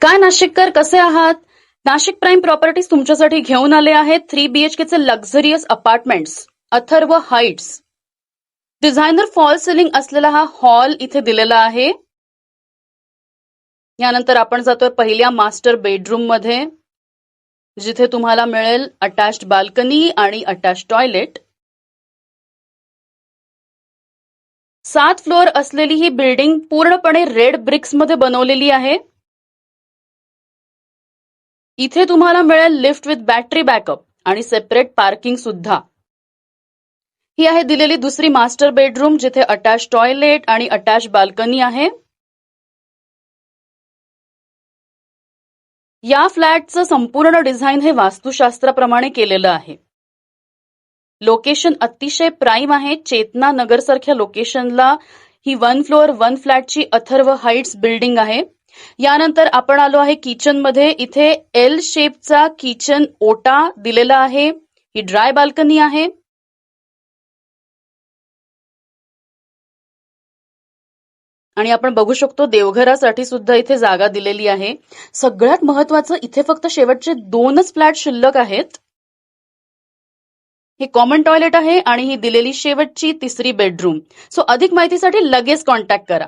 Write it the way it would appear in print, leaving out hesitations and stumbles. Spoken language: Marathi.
काय नाशिककर, कसे आहात? नाशिक प्राईम प्रॉपर्टीज तुमच्यासाठी घेऊन आले आहेत 3 BHK चे luxurious apartments, Atharva Heights. Designer fall ceiling असलेला हा हॉल इथे दिलेला आहे. यानंतर आपण जातोय पहिल्या मास्टर बेडरूम मध्ये, जिथे तुम्हाला मिळेल अटॅच्ड बाल्कनी आणि अटॅच्ड टॉयलेट. 7 फ्लोअर असलेली ही बिल्डिंग पूर्णपणे रेड ब्रिक्स मध्ये बनवलेली आहे. इथे तुम्हाला मिळेल लिफ्ट विथ बॅटरी बॅकअप आणि सेपरेट पार्किंग सुद्धा. ही आहे दिलेली दुसरी मास्टर बेडरूम, जिथे अटॅच टॉयलेट आणि अटॅच बाल्कनी आहे. या फ्लॅटचं संपूर्ण डिझाईन हे वास्तुशास्त्राप्रमाणे केलेलं आहे. लोकेशन अतिशय प्राईम आहे. चेतना नगर सारख्या लोकेशनला ही 1 फ्लोअर 1 फ्लॅटची अथर्व हाइट्स बिल्डिंग आहे. यानंतर आपण आलो आहे किचन मध्ये. इथे एल शेपचा किचन ओटा दिलेला आहे. ही ड्राय बाल्कनी आहे. आणि आपण बघू शकतो देवघरासाठी सुद्धा इथे जागा दिलेली आहे. सगळ्यात महत्वाचं, इथे फक्त शेवटचे 2च फ्लॅट शिल्लक आहेत. हे कॉमन टॉयलेट आहे आणि ही दिलेली शेवटची तिसरी बेडरूम. सो अधिक माहितीसाठी लगेच कॉन्टॅक्ट करा.